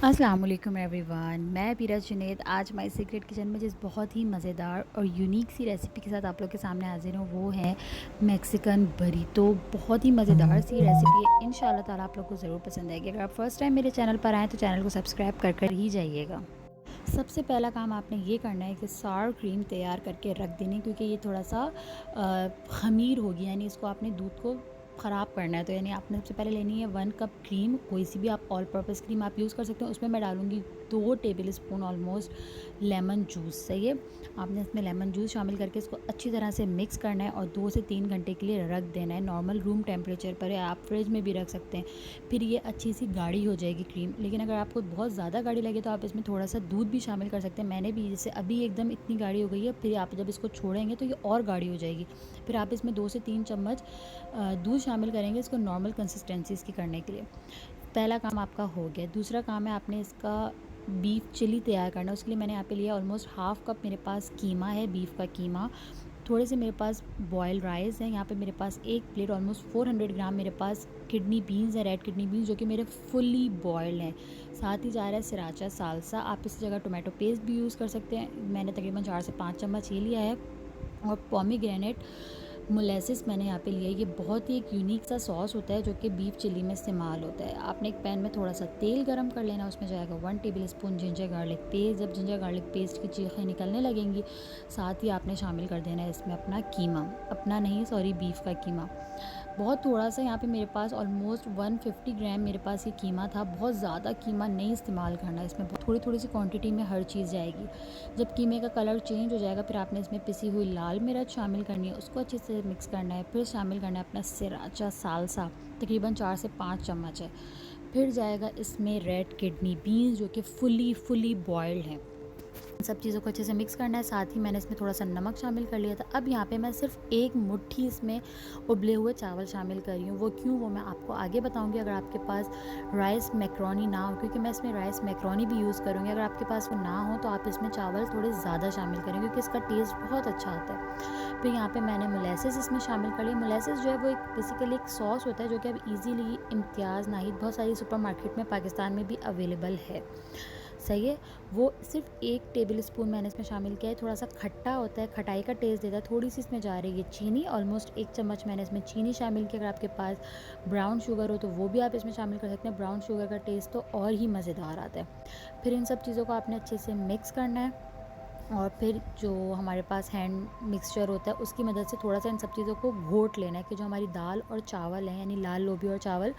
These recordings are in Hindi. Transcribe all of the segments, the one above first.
अस्सलाम वालेकुम एवरीवन, मैं बीरा जुनैद आज माय सीक्रेट किचन में जिस बहुत ही मज़ेदार और यूनिक सी रेसिपी के साथ आप लोग के सामने हाजिर हूँ वो है मैक्सिकन बरीतो। बहुत ही मज़ेदार सी रेसिपी है, इंशाल्लाह ताला आप लोग को ज़रूर पसंद आएगी। अगर आप फर्स्ट टाइम मेरे चैनल पर आएँ तो चैनल को सब्सक्राइब कर ही जाइएगा। सबसे पहला काम आपने ये करना है कि सार क्रीम तैयार करके रख देनी, क्योंकि ये थोड़ा सा ख़मीर होगी, यानी इसको आपने दूध को ख़राब करना है। तो यानी आपने सबसे पहले लेनी है 1 कप क्रीम, कोई सी भी आप ऑल पर्पज़ क्रीम आप यूज़ कर सकते हैं। उसमें मैं डालूँगी 2 table spoon almost lemon juice. सही है, आपने इसमें लेमन जूस शामिल करके इसको अच्छी तरह से मिक्स करना है और 2 से 3 घंटे के लिए रख देना है नॉर्मल रूम टेम्परेचर पर, या आप फ्रिज में भी रख सकते हैं। फिर ये अच्छी सी गाढ़ी हो जाएगी क्रीम। लेकिन अगर आपको बहुत ज़्यादा गाढ़ी लगे तो आप इसमें थोड़ा सा दूध भी शामिल कर सकते हैं। मैंने भी जैसे अभी एकदम इतनी गाढ़ी हो गई है, फिर आप जब इसको छोड़ेंगे तो ये और गाढ़ी हो जाएगी। फिर आप इसमें 2 से 3 चम्मच दूध शामिल करेंगे इसको नॉर्मल कंसिस्टेंसी इसकी करने के लिए। पहला काम आपका हो गया। दूसरा काम है आपने इसका बीफ चिली तैयार करना है। उसके लिए मैंने यहाँ पे लिया ऑलमोस्ट हाफ़ कप मेरे पास कीमा है, बीफ का कीमा। थोड़े से मेरे पास बॉयल राइस है। यहाँ पे मेरे पास एक प्लेट ऑलमोस्ट 400 ग्राम मेरे पास किडनी बीन्स है, रेड किडनी बीन्स, जो कि मेरे फुली बॉयल्ड हैं। साथ ही जा रहा है सराचा सालसा। आप इस जगह टोमेटो पेस्ट भी यूज़ कर सकते हैं। मैंने तकरीबन 4 से 5 चम्मच ये लिया है। और पोमीग्रेनेट मोलेसिस मैंने यहाँ पे लिया है। ये बहुत ही एक यूनिक सा सॉस होता है जो कि बीफ चिली में इस्तेमाल होता है। आपने एक पैन में थोड़ा सा तेल गरम कर लेना, उसमें जाएगा 1 table spoon ginger garlic paste. जब जिंजर गार्लिक पेस्ट की चीखें निकलने लगेंगी, साथ ही आपने शामिल कर देना है इसमें अपना कीमा, अपना नहीं सॉरी बीफ का कीमा। बहुत थोड़ा सा यहाँ पे मेरे पास ऑलमोस्ट 150 ग्राम मेरे पास ये कीमा था। बहुत ज़्यादा कीमा नहीं इस्तेमाल करना, इसमें थोड़ी थोड़ी सी क्वांटिटी में हर चीज़ जाएगी। जब कीमे का कलर चेंज हो जाएगा फिर आपने इसमें पिसी हुई लाल मिर्च शामिल करनी है, उसको अच्छे से मिक्स करना है। फिर शामिल करना है अपना सराचा सालसा, तकरीबन 4 से 5 चम्मच है। फिर जाएगा इसमें रेड किडनी बीन्स जो कि फुली बॉयल्ड हैं। सब चीज़ों को अच्छे से मिक्स करना है। साथ ही मैंने इसमें थोड़ा सा नमक शामिल कर लिया था। अब यहाँ पे मैं सिर्फ एक मुट्ठी इसमें उबले हुए चावल शामिल कर रही हूँ। वो क्यों, वो मैं आपको आगे बताऊँगी। अगर आपके पास राइस मैक्रोनी ना हो, क्योंकि मैं इसमें राइस मैक्रोनी भी यूज़ करूँगी, अगर आपके पास वो ना हो तो आप इसमें चावल थोड़े ज़्यादा शामिल करें, क्योंकि इसका टेस्ट बहुत अच्छा आता है। फिर यहाँ पर मैंने मोलेसिस इसमें शामिल कर लिया। मोलेसिस जो है वो एक बेसिकली एक सॉस होता है जो कि अब ईजीली इम्तियाज़ नाहिद बहुत सारी सुपर मार्केट में पाकिस्तान में भी अवेलेबल है। सही है, वो सिर्फ 1 टेबल स्पून मैंने इसमें शामिल किया है। थोड़ा सा खट्टा होता है, खटाई का टेस्ट देता है। थोड़ी सी इसमें जा रही है चीनी, ऑलमोस्ट 1 चम्मच मैंने इसमें चीनी शामिल किया। अगर आपके पास ब्राउन शुगर हो तो वो भी आप इसमें शामिल कर सकते हैं। ब्राउन शुगर का टेस्ट तो और ही मज़ेदार आता है। फिर इन सब चीज़ों को आपने अच्छे से मिक्स करना है और फिर जो हमारे पास हैंड मिक्सचर होता है उसकी मदद से थोड़ा सा इन सब चीज़ों को घोट लेना है कि जो हमारी दाल और चावल है, यानी लाल लोबी और चावल,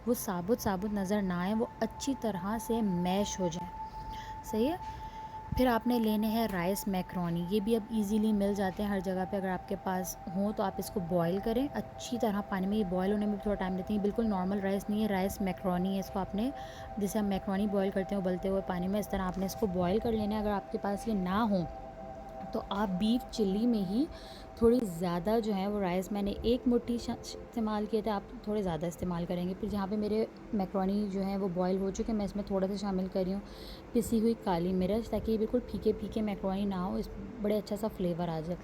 वो साबुत साबुत नज़र ना आए, वो अच्छी तरह से मैश हो जाए। सही है। फिर आपने लेने हैं राइस मैक्रोनी। ये भी अब इजीली मिल जाते हैं हर जगह पे, अगर आपके पास हो तो आप इसको बॉईल करें अच्छी तरह पानी में। ये बॉईल होने में भी थोड़ा टाइम लेती है, बिल्कुल नॉर्मल राइस नहीं है, राइस मैक्रोनी है। इसको आपने जैसे हम मैक्रोनी बॉईल करते हैं उबलते हुए पानी में, इस तरह आपने इसको बॉईल कर लेना है। अगर आपके पास ये ना हो तो आप बीफ चिल्ली में ही थोड़ी ज़्यादा जो है वो राइस, मैंने 1 मुट्ठी इस्तेमाल किए थे, आप थोड़े ज़्यादा इस्तेमाल करेंगे। फिर जहाँ पे मेरे मैक्रोनी जो है वो बॉईल हो चुके हैं, मैं इसमें थोड़ा सा शामिल कर रही हूँ पिसी हुई काली मिर्च, ताकि ये बिल्कुल फीके फीके मैक्रोनी ना हो, इस बड़े अच्छा सा फ्लेवर आ जाए।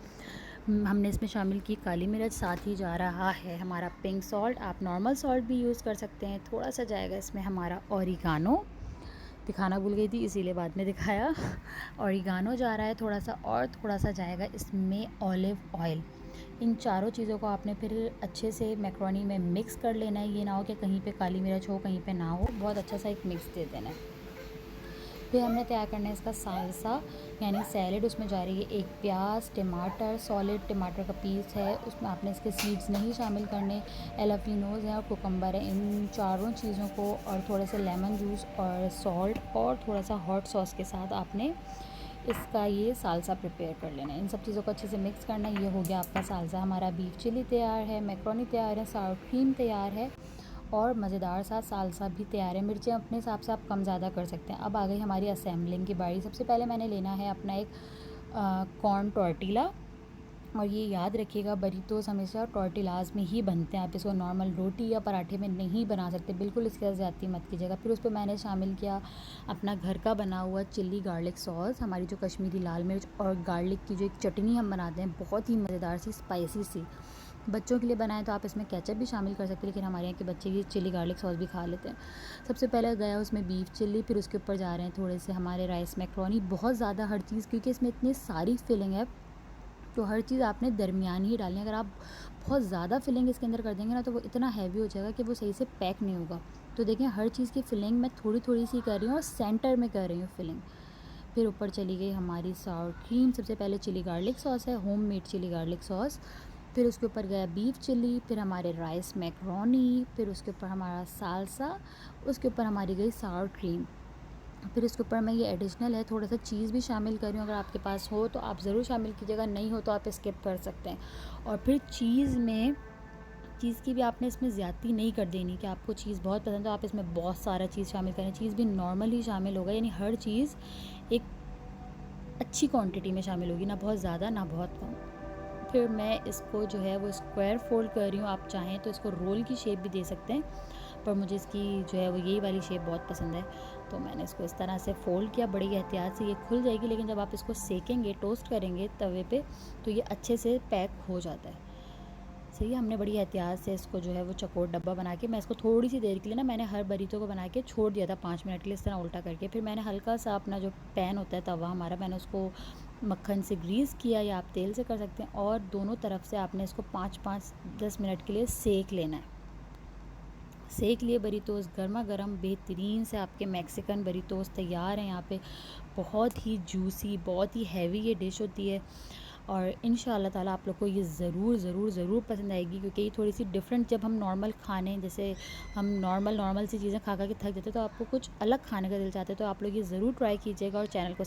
हमने इसमें शामिल की काली मिर्च। साथ ही जा रहा है हमारा पिंक सॉल्ट, आप नॉर्मल सॉल्ट भी यूज़ कर सकते हैं। थोड़ा सा जाएगा इसमें हमारा ऑरिगानो, दिखाना भूल गई थी इसीलिए बाद में दिखाया। ऑरिगानो जा रहा है थोड़ा सा, और थोड़ा सा जाएगा इसमें ऑलिव ऑयल। इन चारों चीज़ों को आपने फिर अच्छे से मैक्रोनी में मिक्स कर लेना है। ये ना हो कि कहीं पे काली मिर्च हो कहीं पे ना हो, बहुत अच्छा सा एक मिक्स दे देना है। फिर हमने तैयार करना है इसका सालसा यानी सैलेड। उसमें जा रही है 1 प्याज, टमाटर, सॉलिड टमाटर का पीस है, उसमें आपने इसके सीड्स नहीं शामिल करने, एलाफिनोज है और कुकम्बर है। इन चारों चीज़ों को और थोड़े से लेमन जूस और सॉल्ट और थोड़ा सा हॉट सॉस के साथ आपने इसका ये सालसा प्रिपेयर कर लेना है। इन सब चीज़ों को अच्छे से मिक्स करना है। ये हो गया आपका सालसा। हमारा बीफ चिली तैयार है, मैक्रोनी तैयार है, सावर क्रीम तैयार है और मज़ेदार सा सालसा भी तैयार है। मिर्चें अपने हिसाब से आप कम ज़्यादा कर सकते हैं। अब आ गई हमारी असेंबलिंग की बारी। सबसे पहले मैंने लेना है अपना एक कॉर्न टॉर्टिला, और ये याद रखिएगा बरीतोस हमेशा टॉर्टिलाज में ही बनते हैं, आप इसको नॉर्मल रोटी या पराठे में नहीं बना सकते, बिल्कुल इसके साथ ज़्यादती मत कीजिएगा। फिर उस पर मैंने शामिल किया अपना घर का बना हुआ चिल्ली गार्लिक सॉस, हमारी जो कश्मीरी लाल मिर्च और गार्लिक की जो एक चटनी हम बनाते हैं, बहुत ही मज़ेदार सी स्पाइसी सी, बच्चों के लिए बनाएं तो आप इसमें केचप भी शामिल कर सकते हैं, लेकिन हमारे यहाँ के बच्चे ये चिली गार्लिक सॉस भी खा लेते हैं। सबसे पहले गया उसमें बीफ चिल्ली, फिर उसके ऊपर जा रहे हैं थोड़े से हमारे राइस मैक्रोनी। बहुत ज़्यादा हर चीज़, क्योंकि इसमें इतनी सारी फिलिंग है तो हर चीज़ आपने दरमियानी ही डालनी है। अगर आप बहुत ज़्यादा फिलिंग इसके अंदर कर देंगे ना तो वो इतना हैवी हो जाएगा कि वो सही से पैक नहीं होगा। तो देखें, हर चीज़ की फिलिंग मैं थोड़ी थोड़ी सी कर रही हूँ और सेंटर में कर रही हूँ फिलिंग। फिर ऊपर चली गई हमारी सावर क्रीम। सबसे पहले चिली गार्लिक सॉस है, होममेड चिली गार्लिक सॉस। फिर उसके ऊपर गया बीफ चिल्ली, फिर हमारे राइस मैक्रोनी, फिर उसके ऊपर हमारा सालसा, उसके ऊपर हमारी गई सावर क्रीम। फिर इसके ऊपर मैं ये एडिशनल है थोड़ा सा चीज़ भी शामिल कर रही हूँ। अगर आपके पास हो तो आप ज़रूर शामिल कीजिएगा, नहीं हो तो आप स्किप कर सकते हैं। और फिर चीज़ की भी आपने इसमें ज़्यादती नहीं कर देनी कि आपको चीज़ बहुत पसंद है तो आप इसमें बहुत सारा चीज़ शामिल करें। चीज़ भी नॉर्मल ही शामिल होगा, यानी हर चीज़ एक अच्छी क्वांटिटी में शामिल होगी, ना बहुत ज़्यादा ना बहुत कम। फिर मैं इसको जो है वो स्क्वायर फोल्ड कर रही हूँ। आप चाहें तो इसको रोल की शेप भी दे सकते हैं, पर मुझे इसकी जो है वो यही वाली शेप बहुत पसंद है, तो मैंने इसको इस तरह से फ़ोल्ड किया। बड़ी एहतियात से ये खुल जाएगी, लेकिन जब आप इसको सेकेंगे, टोस्ट करेंगे तवे पे, तो ये अच्छे से पैक हो जाता है। सही है, हमने बड़ी एहतियात से इसको जो है वो चकोर डब्बा बना के, मैं इसको थोड़ी सी देर के लिए ना, मैंने हर बरीतो को बना के छोड़ दिया था 5 मिनट के लिए इस तरह उल्टा करके। फिर मैंने हल्का सा अपना जो पैन होता है, तवा हमारा, मैंने उसको मक्खन से ग्रीस किया, या आप तेल से कर सकते हैं, और दोनों तरफ से आपने इसको 5-5-10 मिनट के लिए सेक लेना है। सेक लिए बरीतोस गर्मा गर्म बेहतरीन से आपके मैक्सिकन बरीतोस तैयार हैं यहाँ पे। बहुत ही जूसी, बहुत ही हैवी ये डिश होती है, और इंशाल्लाह ताला आप लोग को ये ज़रूर ज़रूर ज़रूर पसंद आएगी, क्योंकि ये थोड़ी सी डिफरेंट, जब हम नॉर्मल खाने, जैसे हम नॉर्मल सी चीज़ें खा खा के थक जाते हैं तो आपको कुछ अलग खाने का दिल चाहता है, तो आप लोग ये ज़रूर ट्राई कीजिएगा और चैनल को